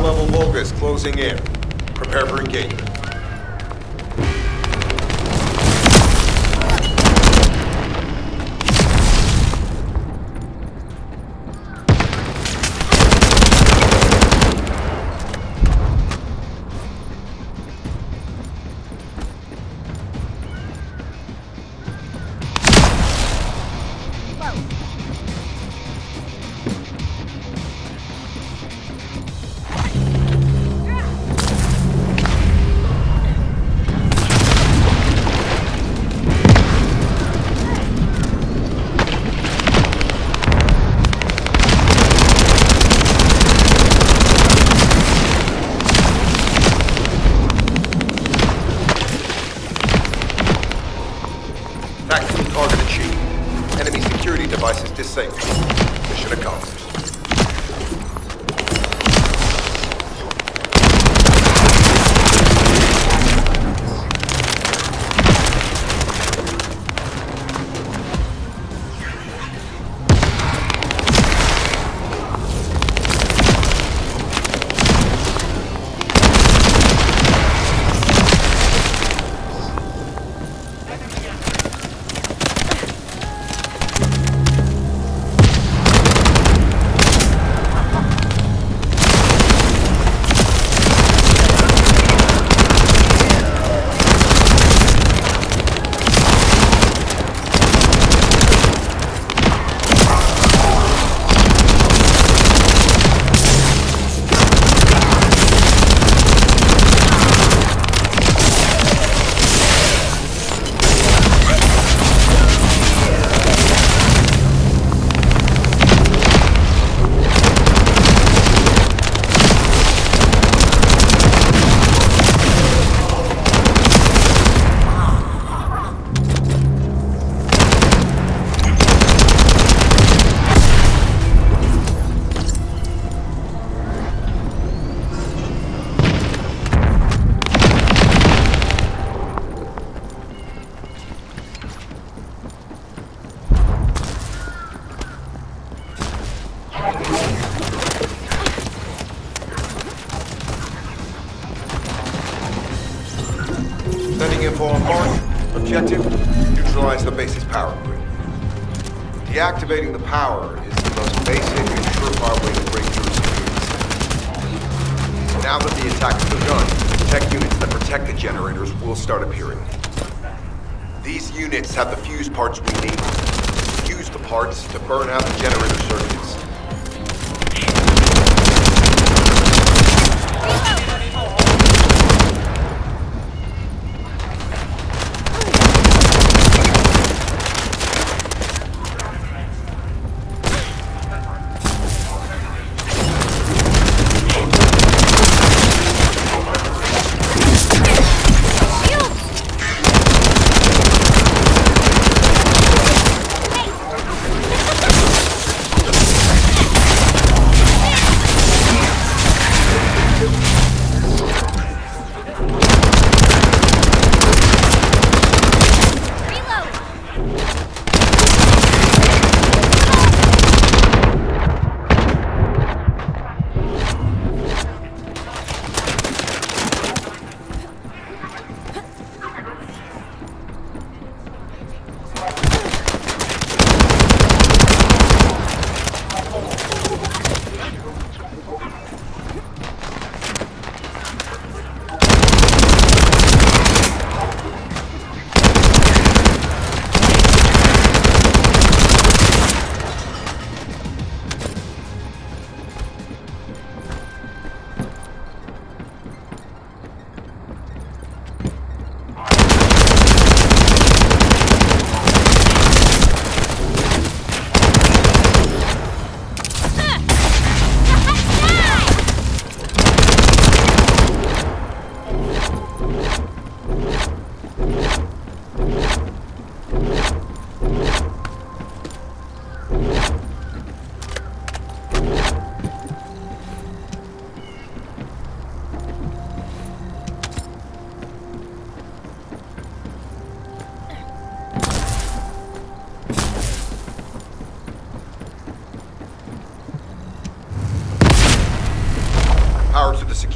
Ground-level Volga is closing in. Prepare for engagement. Tactical target achieved. Enemy security devices disabled. Mission accomplished. Sending info on board. Objective, neutralize the base's power grid. Deactivating the power is the most basic and surefire way to break through security systems. Now that the attack has begun, tech units that protect the generators will start appearing. These units have the fuse parts we need. Use the parts to burn out the generator circuits.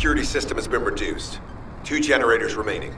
security system has been reduced. 2 generators remaining.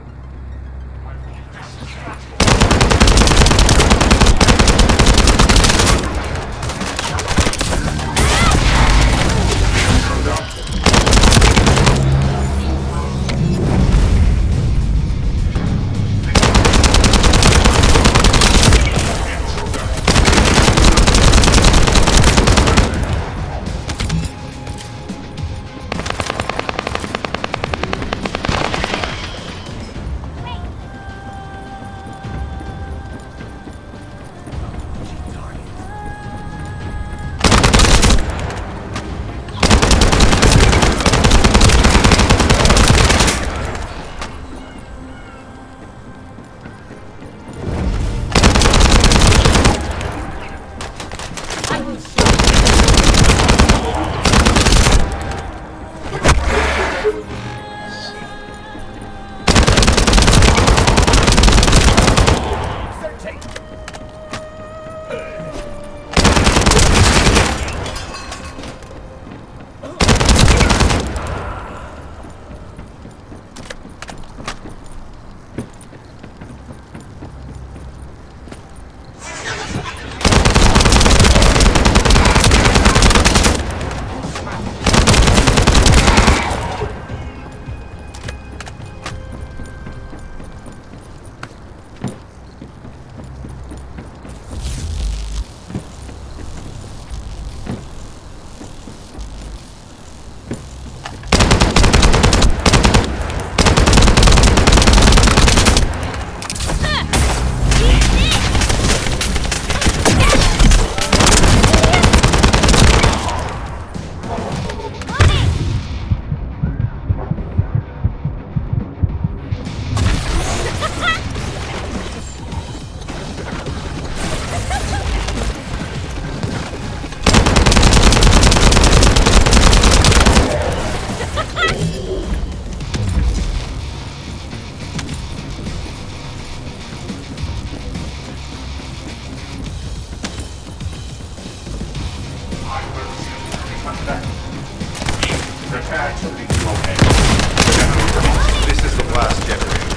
This is the blast generator.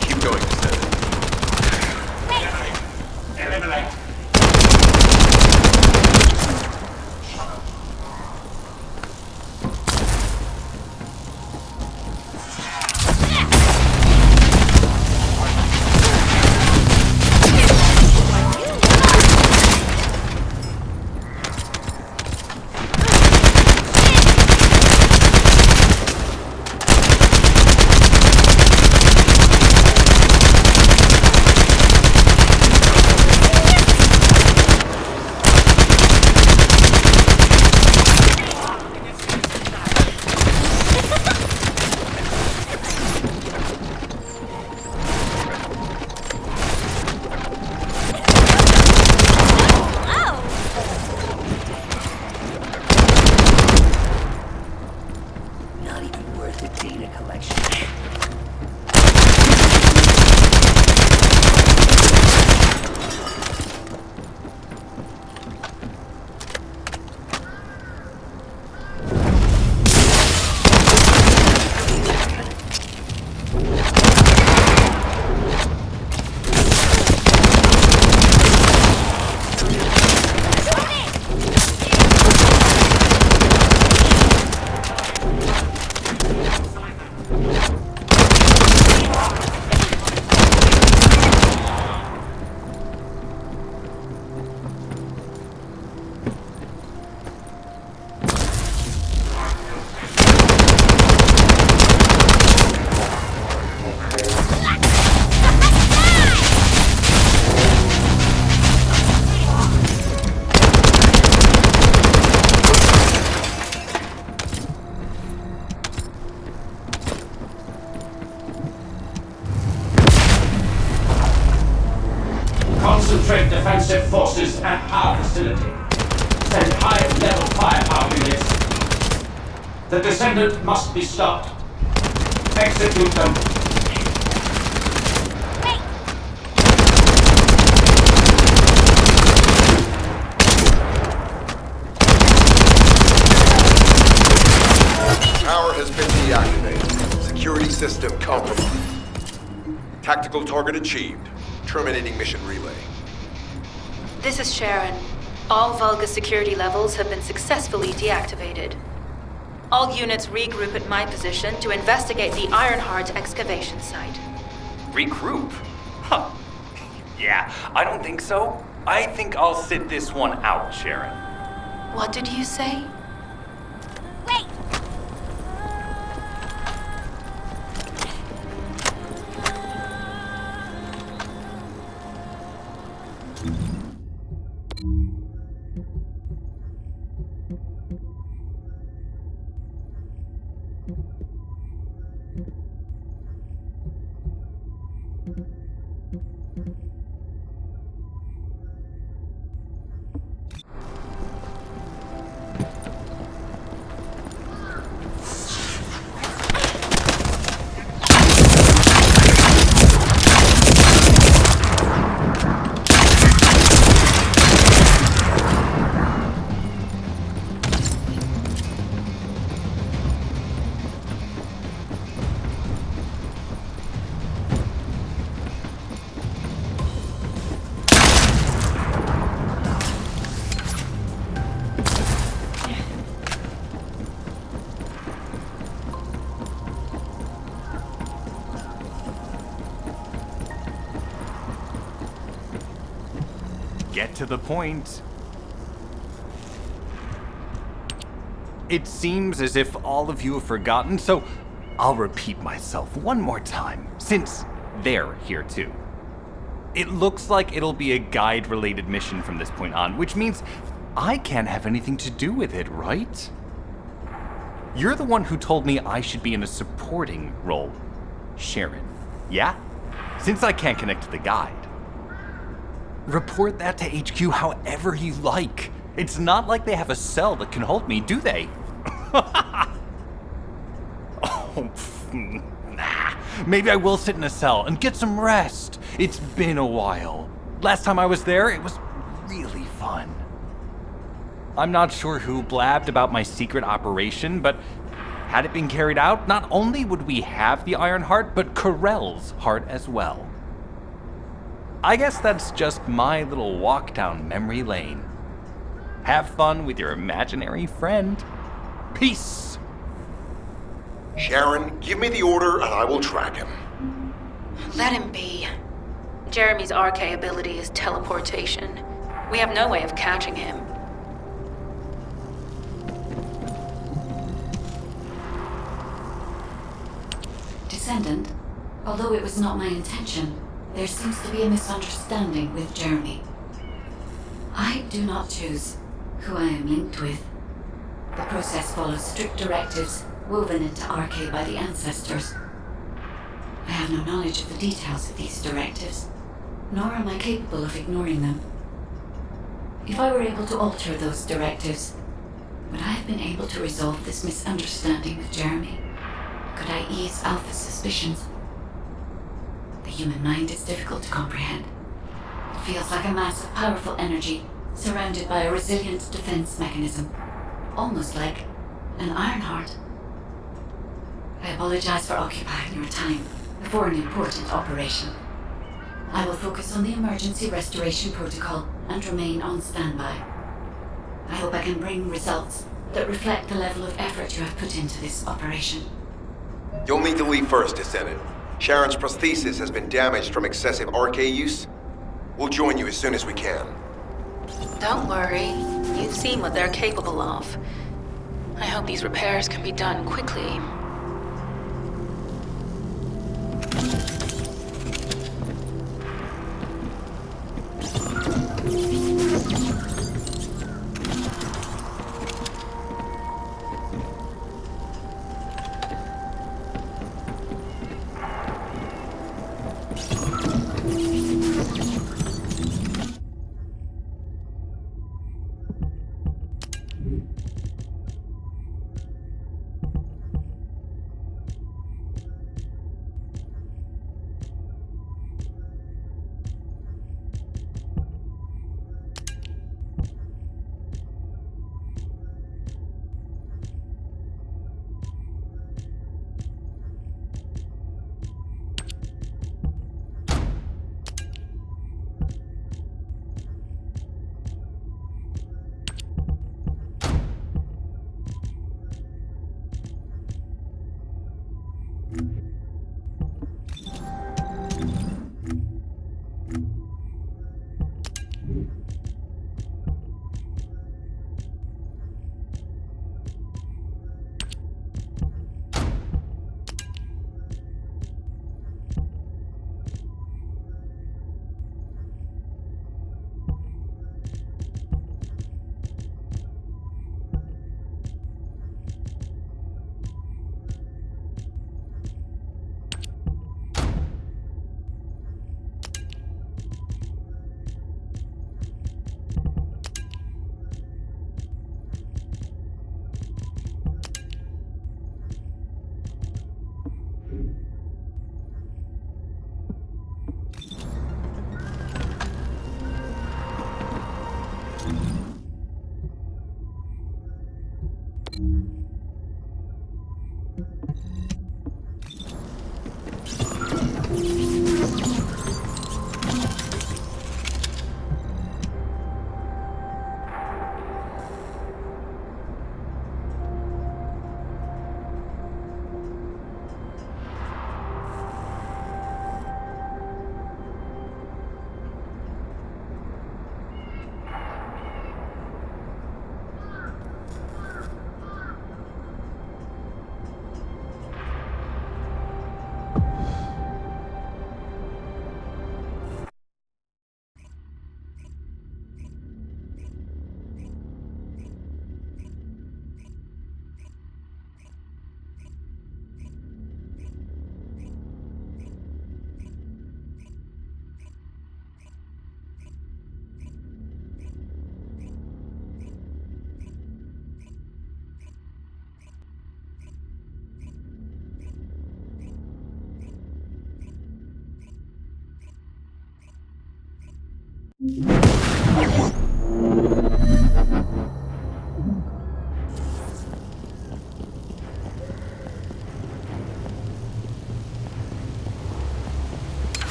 Keep going, Descendant. Eliminate. Concentrate defensive forces at our facility. Send high-level firepower units. The Descendant must be stopped. Execute them. Power has been deactivated. system compromised. Tactical target achieved. Terminating mission relay. This is Sharon. All Vulgus security levels have been successfully deactivated. All units regroup at my position to investigate the Ironheart excavation site. Regroup? Huh. Yeah, I don't think so. I think I'll sit this one out, Sharon. What did you say? Wait! Get to the point. It seems as if all of you have forgotten, so I'll repeat myself one more time, since they're here too. It looks like it'll be a guide-related mission from this point on, which means I can't have anything to do with it, right? You're the one who told me I should be in a supporting role, Sharon. Yeah? Since I can't connect to the guide. Report that to HQ however you like. It's not like they have a cell that can hold me, do they? Oh, nah. Maybe I will sit in a cell and get some rest. It's been a while. Last time I was there, it was really fun. I'm not sure who blabbed about my secret operation, but had it been carried out, not only would we have the Iron Heart, but Corell's heart as well. I guess that's just my little walk down memory lane. Have fun with your imaginary friend. Peace. Sharon, give me the order and I will track him. Let him be. Jeremy's RK ability is teleportation. We have no way of catching him. Descendant, although it was not my intention, there seems to be a misunderstanding with Jeremy. I do not choose who I am linked with. The process follows strict directives woven into RK by the ancestors. I have no knowledge of the details of these directives, nor am I capable of ignoring them. If I were able to alter those directives, would I have been able to resolve this misunderstanding with Jeremy? Could I ease Alpha's suspicions? The human mind is difficult to comprehend. It feels like a mass of powerful energy surrounded by a resilient defense mechanism, almost like an Iron Heart. I apologize for occupying your time before an important operation. I will focus on the emergency restoration protocol and remain on standby. I hope I can bring results that reflect the level of effort you have put into this operation. You'll need to leave first, Descendant. Sharon's prosthesis has been damaged from excessive RK use. We'll join you as soon as we can. Don't worry. You've seen what they're capable of. I hope these repairs can be done quickly.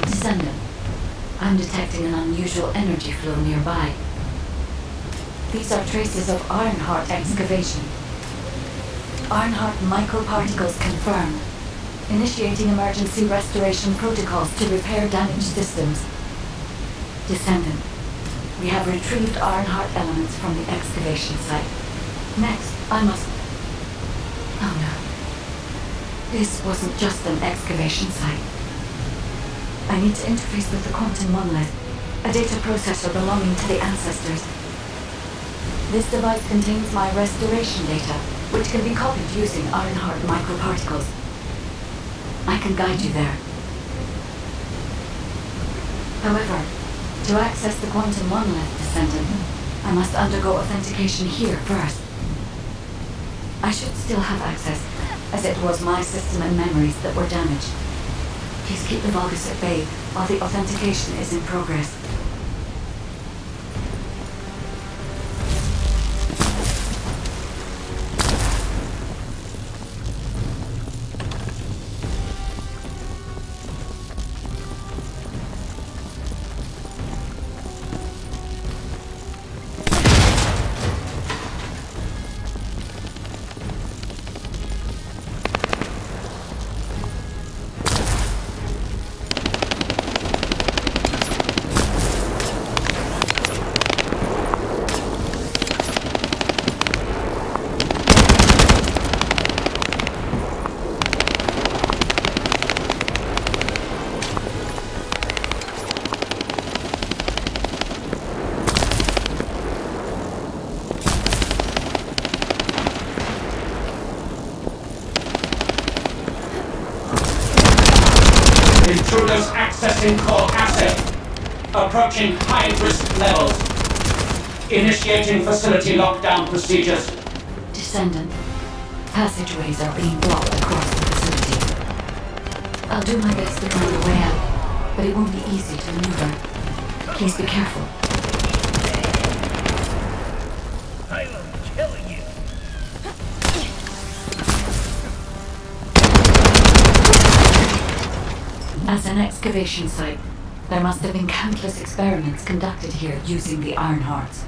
Descendant. I'm detecting an unusual energy flow nearby. These are traces of Ironheart excavation. Ironheart microparticles confirmed. Initiating emergency restoration protocols to repair damaged systems. Descendant. We have retrieved Ironheart elements from the excavation site. Next, I must... Oh no. This wasn't just an excavation site. I need to interface with the quantum monolith, a data processor belonging to the ancestors. This device contains my restoration data, which can be copied using Ironheart microparticles. I can guide you there. However, to access the quantum monolith, Descendant, I must undergo authentication here first. I should still have access, as it was my system and memories that were damaged. Please keep the Vulgus at bay while the authentication is in progress. Intruders accessing core asset. Approaching high-risk levels. Initiating facility lockdown procedures. Descendant. Passageways are being blocked across the facility. I'll do my best to find a way out, but it won't be easy to maneuver. Please be careful. I will kill you. As an excavation site, there must have been countless experiments conducted here using the Ironhearts.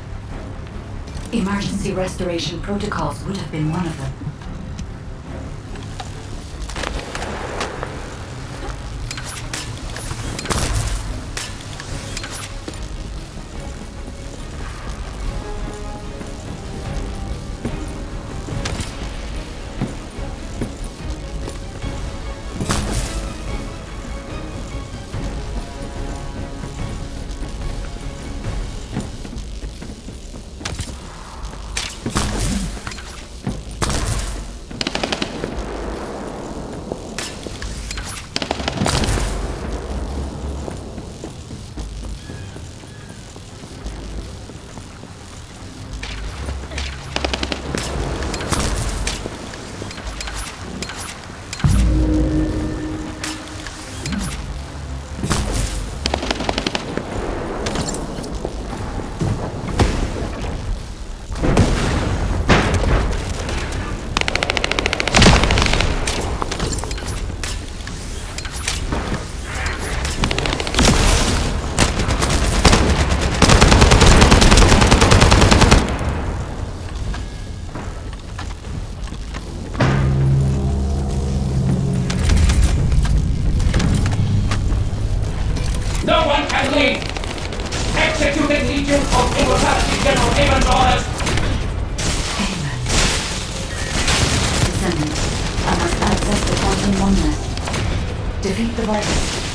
Emergency restoration protocols would have been one of them. Locality General Haven's orders. Haven. Descendant, I must access the quantum oneness. Defeat the virus.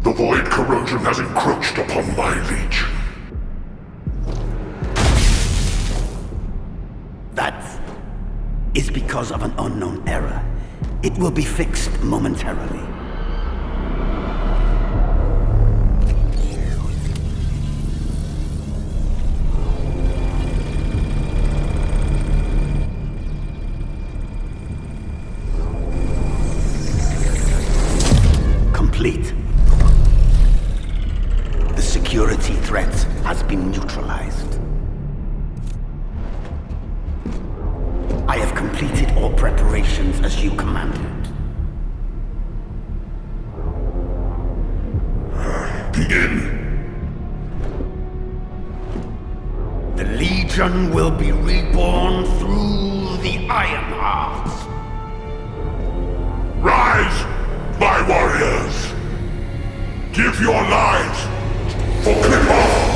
The void corrosion has encroached upon my legion. That is because of an unknown error. It will be fixed momentarily. Complete. The security threat has been neutralized. I have completed all preparations as you commanded. Begin. The Legion will be reborn through the Ironheart. Rise, my warriors! Give your lives for Clipper!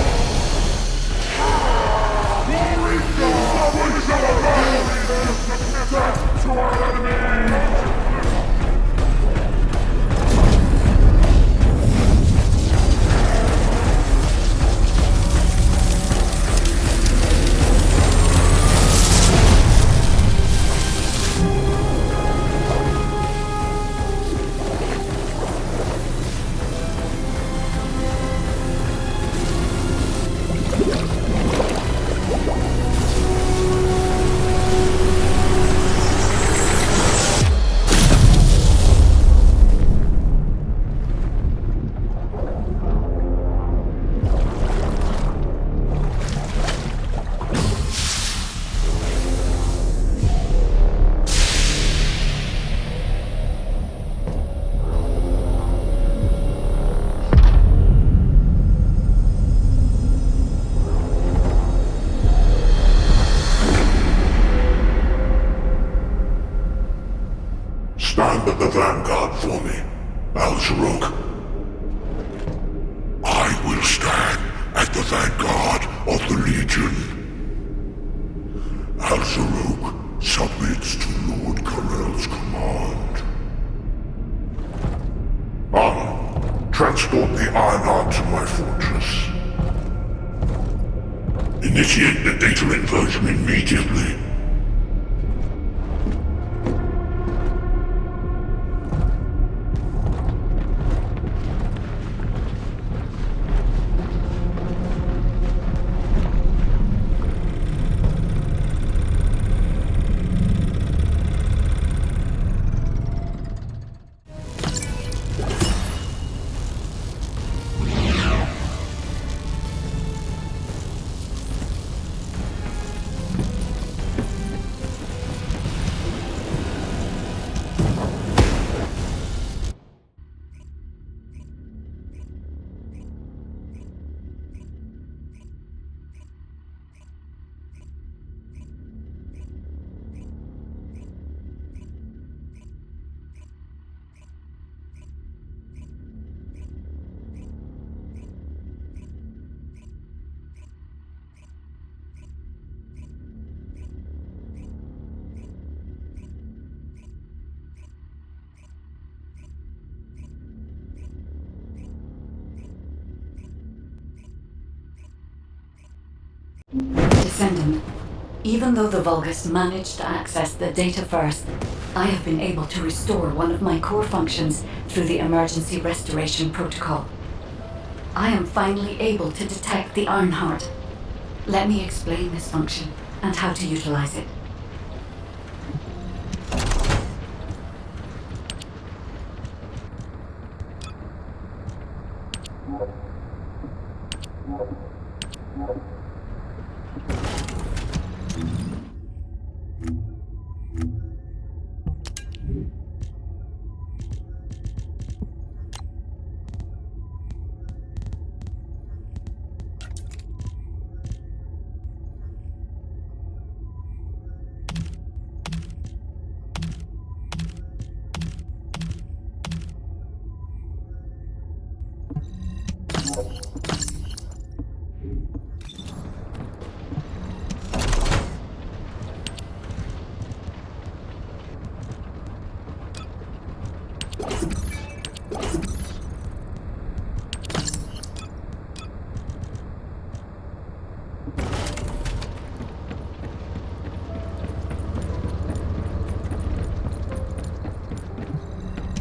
Stand at the vanguard for me, Al-Zaruk. I will stand at the vanguard of the Legion. Al-Zaruk submits to Lord Karel's command. Anna, transport the Ironheart to my fortress. Initiate the data inversion immediately. Descendant, even though the Vulgus managed to access the data first, I have been able to restore one of my core functions through the emergency restoration protocol. I am finally able to detect the Ironheart. Let me explain this function and how to utilize it.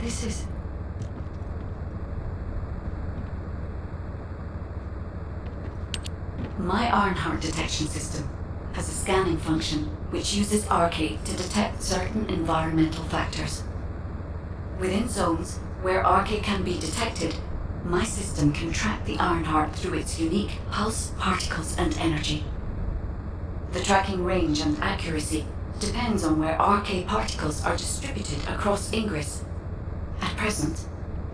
This is... My Ironheart detection system has a scanning function which uses Arcade to detect certain environmental factors. Within zones where Arcade can be detected, my system can track the Ironheart through its unique pulse, particles, and energy. The tracking range and accuracy depends on where Arcade particles are distributed across Ingress. At present,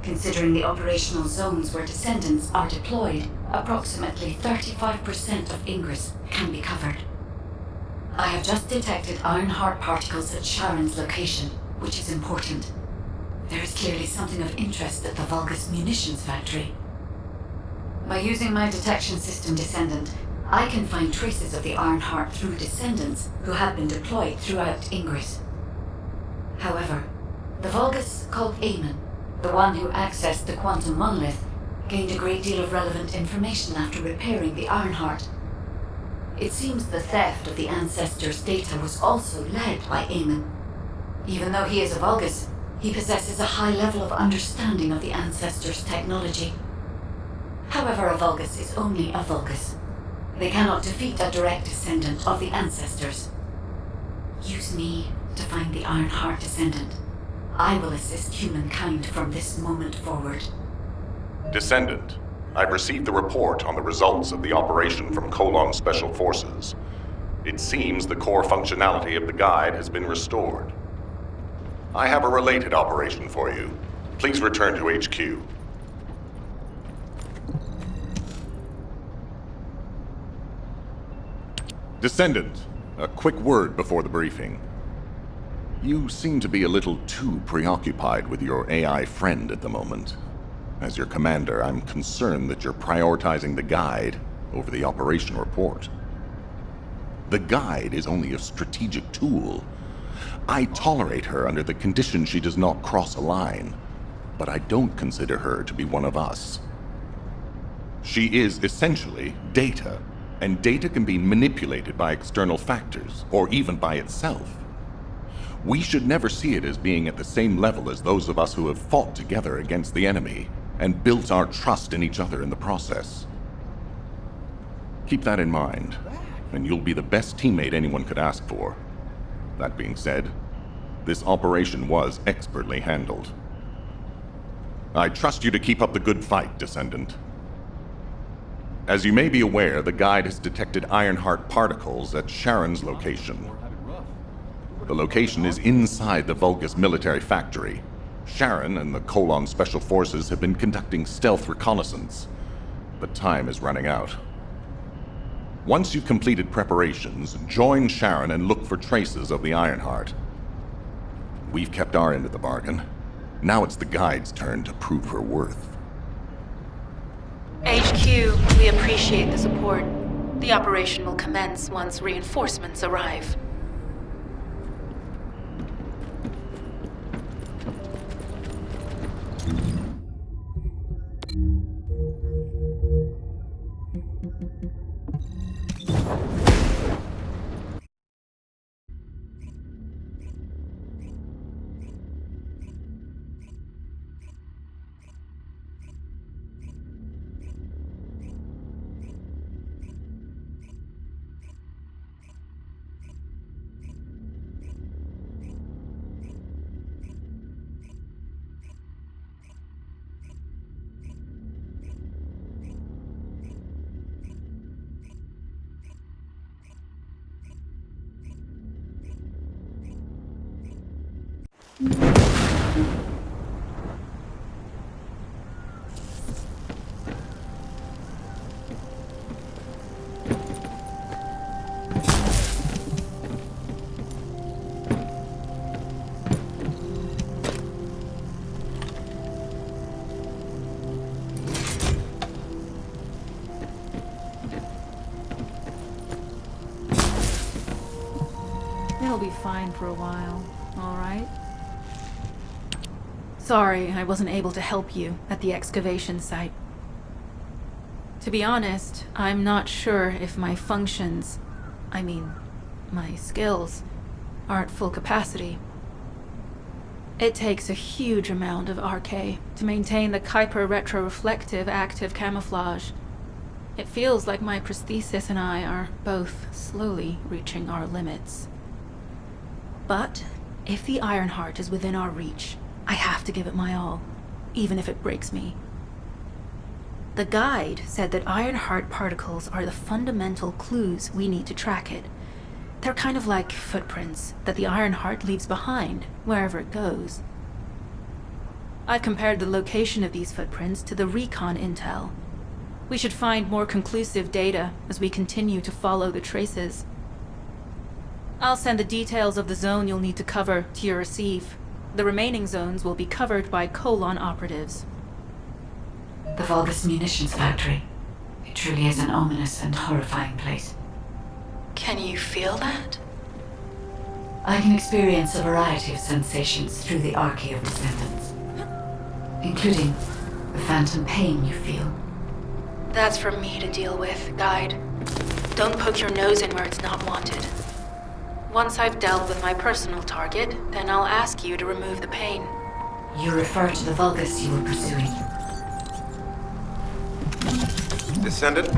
considering the operational zones where Descendants are deployed, approximately 35% of Ingress can be covered. I have just detected Ironheart particles at Sharon's location, which is important. There is clearly something of interest at the Vulgus munitions factory. By using my detection system Descendant, I can find traces of the Ironheart through Descendants who have been deployed throughout Ingress. However, the Vulgus called Eamon, the one who accessed the quantum monolith, gained a great deal of relevant information after repairing the Ironheart. It seems the theft of the Ancestors' data was also led by Eamon. Even though he is a Vulgus, he possesses a high level of understanding of the Ancestors' technology. However, a Vulgus is only a Vulgus. They cannot defeat a direct descendant of the Ancestors. Use me to find the Ironheart Descendant. I will assist humankind from this moment forward. Descendant, I've received the report on the results of the operation from Colon Special Forces. It seems the core functionality of the guide has been restored. I have a related operation for you. Please return to HQ. Descendant, a quick word before the briefing. You seem to be a little too preoccupied with your AI friend at the moment. As your commander, I'm concerned that you're prioritizing the guide over the operation report. The guide is only a strategic tool. I tolerate her under the condition she does not cross a line, but I don't consider her to be one of us. She is essentially data, and data can be manipulated by external factors, or even by itself. We should never see it as being at the same level as those of us who have fought together against the enemy and built our trust in each other in the process. Keep that in mind, and you'll be the best teammate anyone could ask for. That being said, this operation was expertly handled. I trust you to keep up the good fight, Descendant. As you may be aware, the guide has detected Ironheart particles at Sharon's location. The location is inside the Vulgus military factory. Sharon and the Colon Special Forces have been conducting stealth reconnaissance, but time is running out. Once you've completed preparations, join Sharon and look for traces of the Ironheart. We've kept our end of the bargain. Now it's the guide's turn to prove her worth. HQ, we appreciate the support. The operation will commence once reinforcements arrive. They'll be fine for a while, all right? Sorry, I wasn't able to help you at the excavation site. To be honest, I'm not sure if my functions, my skills, are at full capacity. It takes a huge amount of RK to maintain the Kuiper retroreflective active camouflage. It feels like my prosthesis and I are both slowly reaching our limits. But if the Ironheart is within our reach, I have to give it my all, even if it breaks me. The guide said that Ironheart particles are the fundamental clues we need to track it. They're kind of like footprints that the Ironheart leaves behind, wherever it goes. I've compared the location of these footprints to the recon intel. We should find more conclusive data as we continue to follow the traces. I'll send the details of the zone you'll need to cover to your receive. The remaining zones will be covered by Colon operatives. The Vulgus munitions factory. It truly is an ominous and horrifying place. Can you feel that? I can experience a variety of sensations through the archy of Descendants, including the phantom pain you feel. That's for me to deal with, Guide. Don't poke your nose in where it's not wanted. Once I've dealt with my personal target, then I'll ask you to remove the pain. You refer to the Vulgus you were pursuing. Descendant,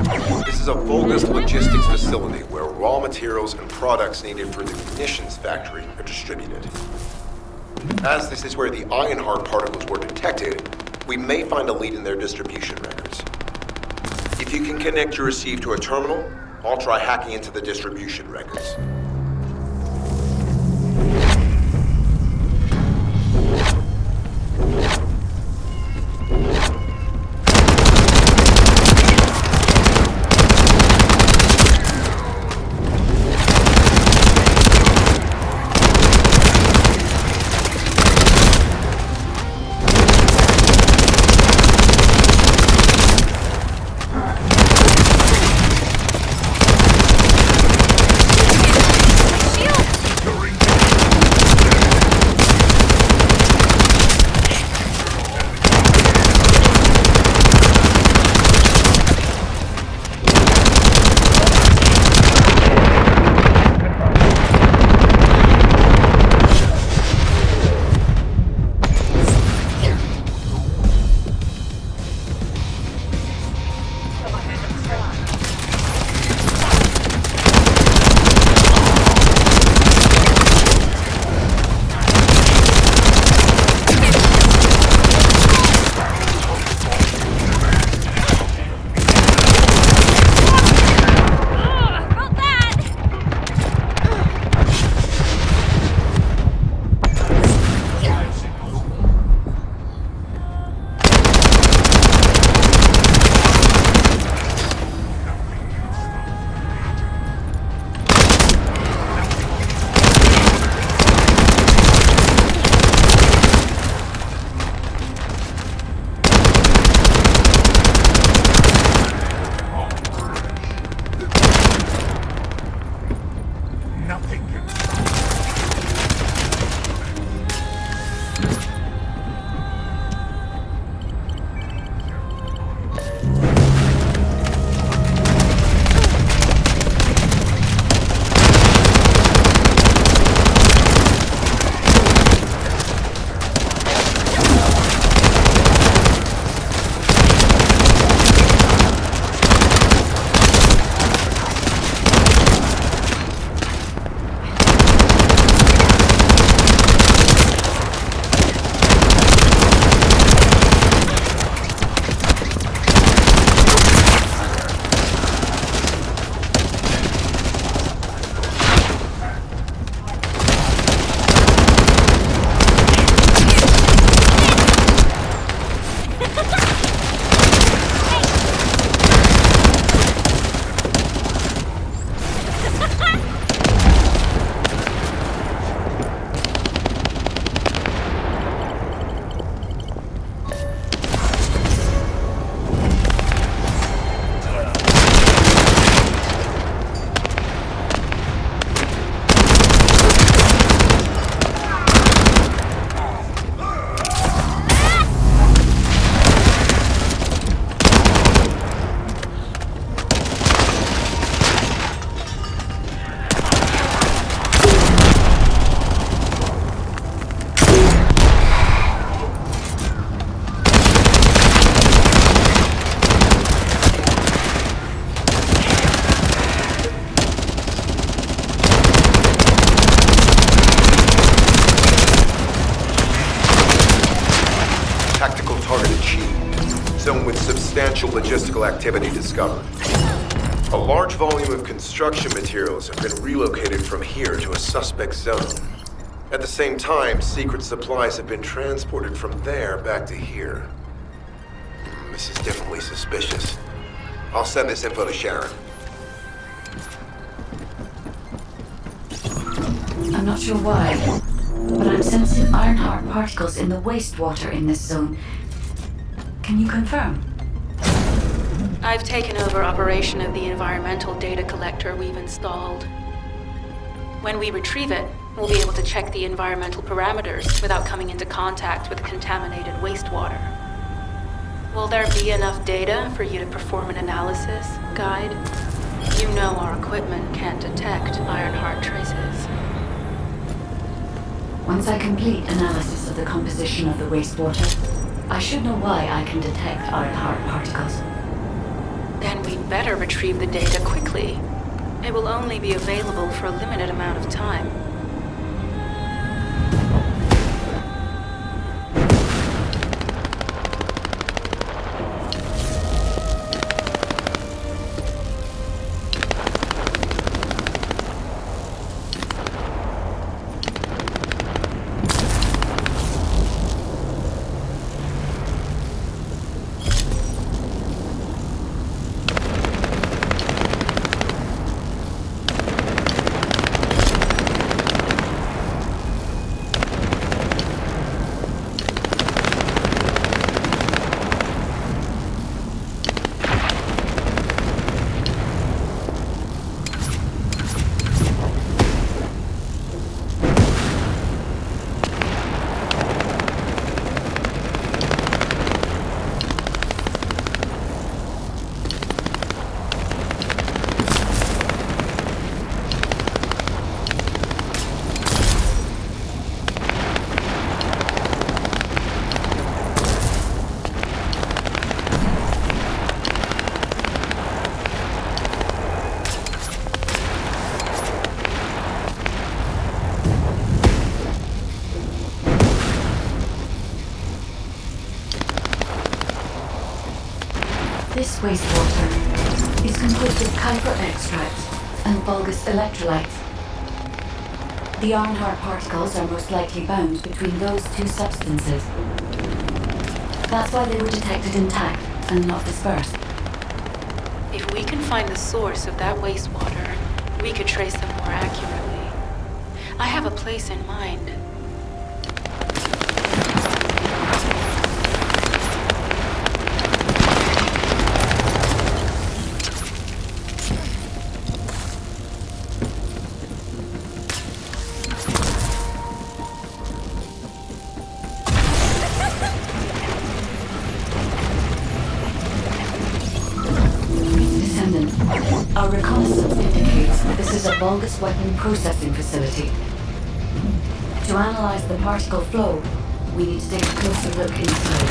this is a Vulgus logistics facility where raw materials and products needed for the munitions factory are distributed. As this is where the Ironheart particles were detected, we may find a lead in their distribution records. If you can connect your receive to a terminal, I'll try hacking into the distribution records. logistical activity discovered. A large volume of construction materials have been relocated from here to a suspect zone. At the same time, secret supplies have been transported from there back to here. This is definitely suspicious. I'll send this info to Sharon. I'm not sure why, but I'm sensing Ironheart particles in the wastewater in this zone. Can you confirm? I've taken over operation of the environmental data collector we've installed. When we retrieve it, we'll be able to check the environmental parameters without coming into contact with contaminated wastewater. Will there be enough data for you to perform an analysis, Guide? You know our equipment can't detect Ironheart traces. Once I complete analysis of the composition of the wastewater, I should know why I can detect Ironheart particles. Then we'd better retrieve the data quickly. It will only be available for a limited amount of time. This wastewater is composed of Kuiper extracts and bulgus electrolytes. The Ironheart particles are most likely bound between those two substances. That's why they were detected intact and not dispersed. If we can find the source of that wastewater, we could trace them more accurately. I have a place in mind. Our reconnaissance indicates that this is a bulgus weapon processing facility. To analyze the particle flow, we need to take a closer look inside.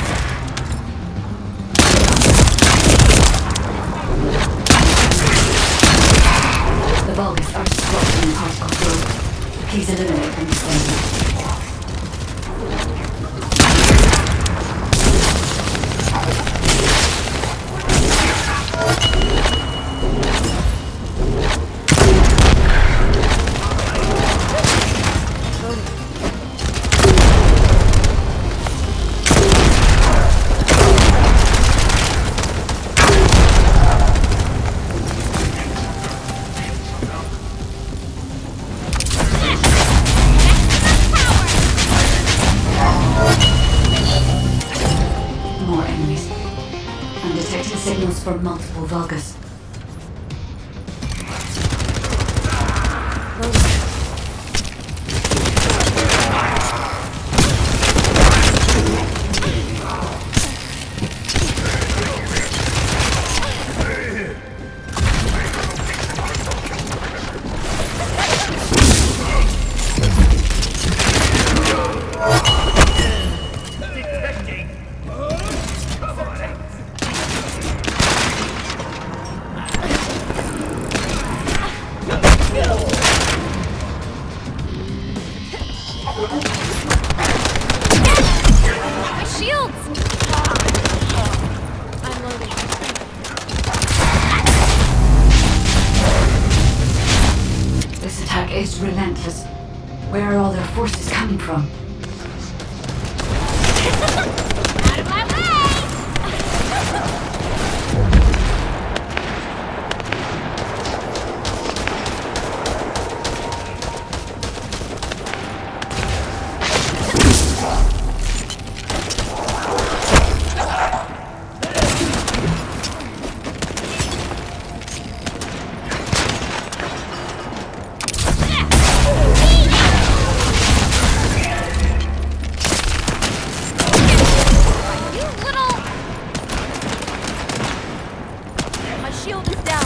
The bulgus are disrupting the particle flow. Please eliminate them descendants. just relentless. Where are all their forces coming from? Out of my way! Shield is down.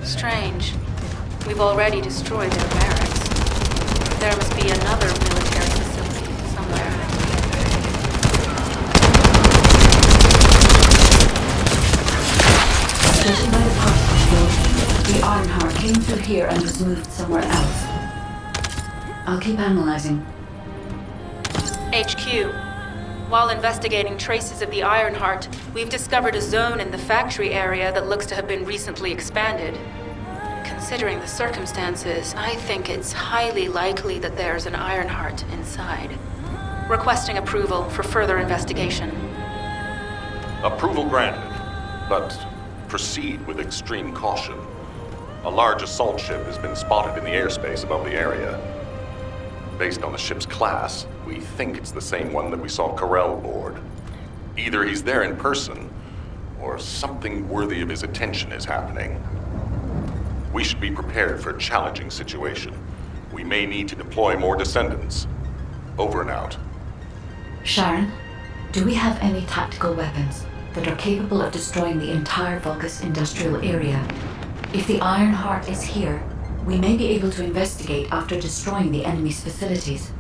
Strange. We've already destroyed their barracks. There must be another military facility somewhere. Judging by the particle field, the Ironheart came through here and was moved somewhere else. I'll keep analyzing. HQ. While investigating traces of the Ironheart, we've discovered a zone in the factory area that looks to have been recently expanded. Considering the circumstances, I think it's highly likely that there's an Ironheart inside. Requesting approval for further investigation. Approval granted, but proceed with extreme caution. A large assault ship has been spotted in the airspace above the area. Based on the ship's class, we think it's the same one that we saw Carell board. Either he's there in person, or something worthy of his attention is happening. We should be prepared for a challenging situation. We may need to deploy more Descendants. Over and out. Sharon, do we have any tactical weapons that are capable of destroying the entire Vulgus industrial area? If the Ironheart is here, we may be able to investigate after destroying the enemy's facilities.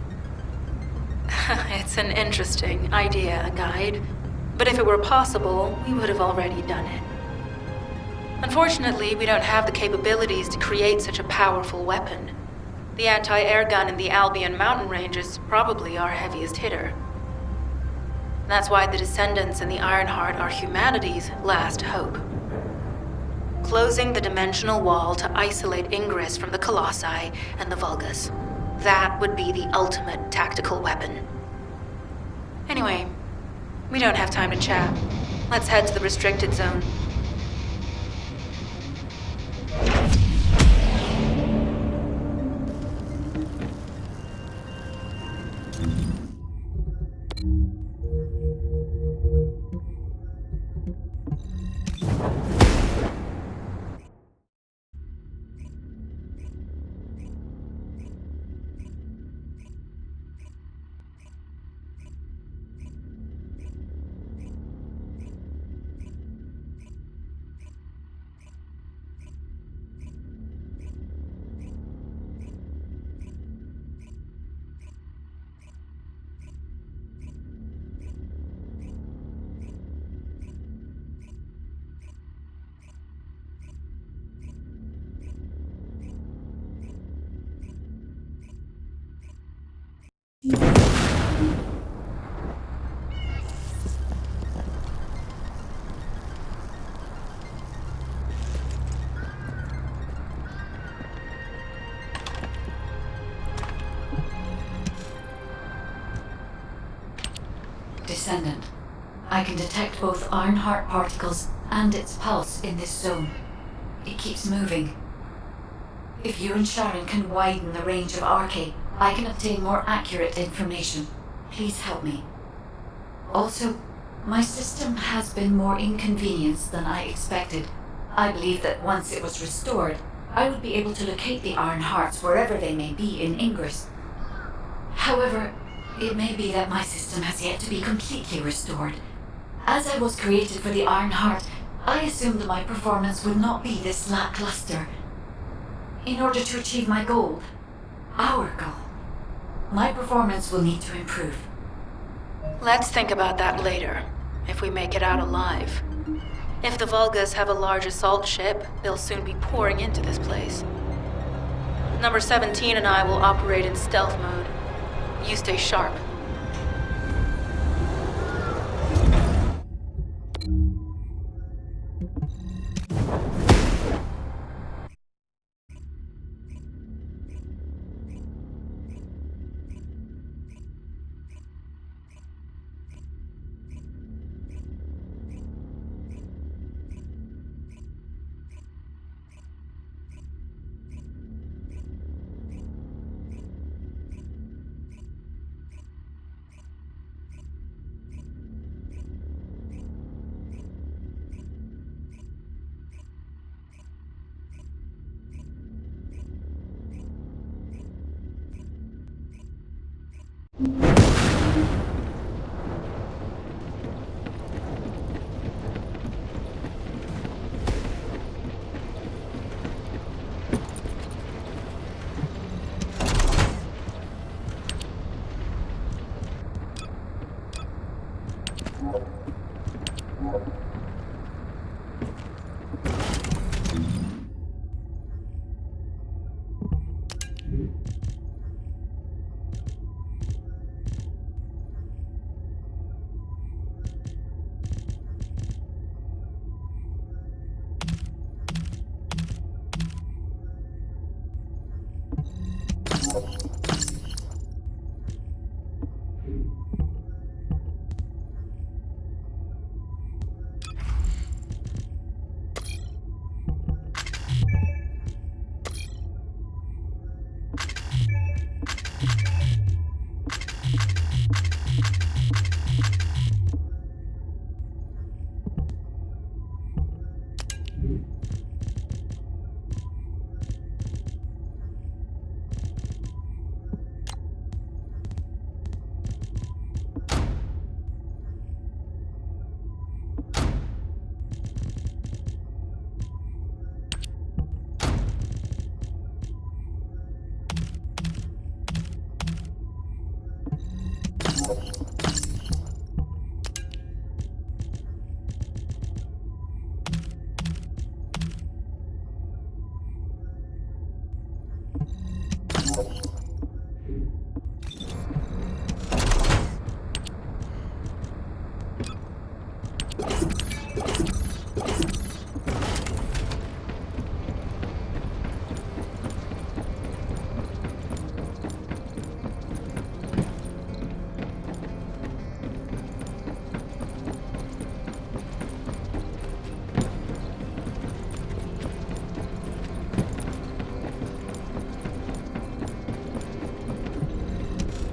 It's an interesting idea, Guide. But if it were possible, we would have already done it. Unfortunately, we don't have the capabilities to create such a powerful weapon. The anti-air gun in the Albion mountain range is probably our heaviest hitter. That's why the Descendants and the Ironheart are humanity's last hope. Closing the dimensional wall to isolate Ingress from the Colossi and the Vulgus. That would be the ultimate tactical weapon. Anyway, we don't have time to chat. Let's head to the restricted zone. Descendant. I can detect both Ironheart particles and its pulse in this zone. It keeps moving. If you and Sharon can widen the range of Arche, I can obtain more accurate information. Please help me. Also, my system has been more inconvenienced than I expected. I believe that once it was restored, I would be able to locate the Ironhearts wherever they may be in Ingress. However, it may be that my system has yet to be completely restored. As I was created for the Ironheart, I assumed my performance would not be this lackluster. In order to achieve my goal, our goal, my performance will need to improve. Let's think about that later, if we make it out alive. If the Vulgus have a large assault ship, they'll soon be pouring into this place. Number 17 and I will operate in stealth mode. You stay sharp.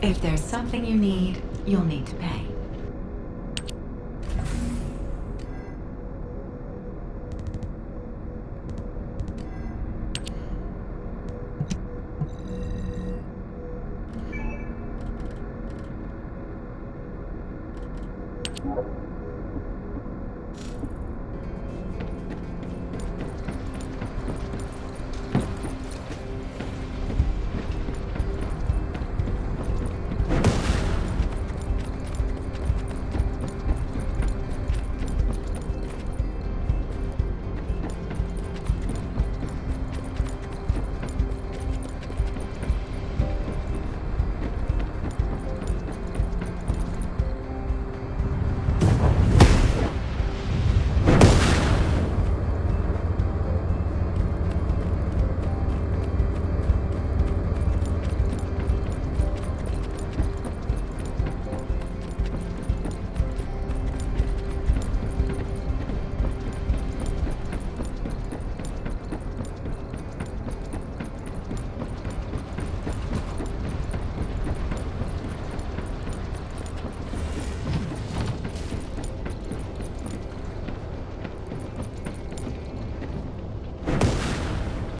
If there's something you need, you'll need to pay. you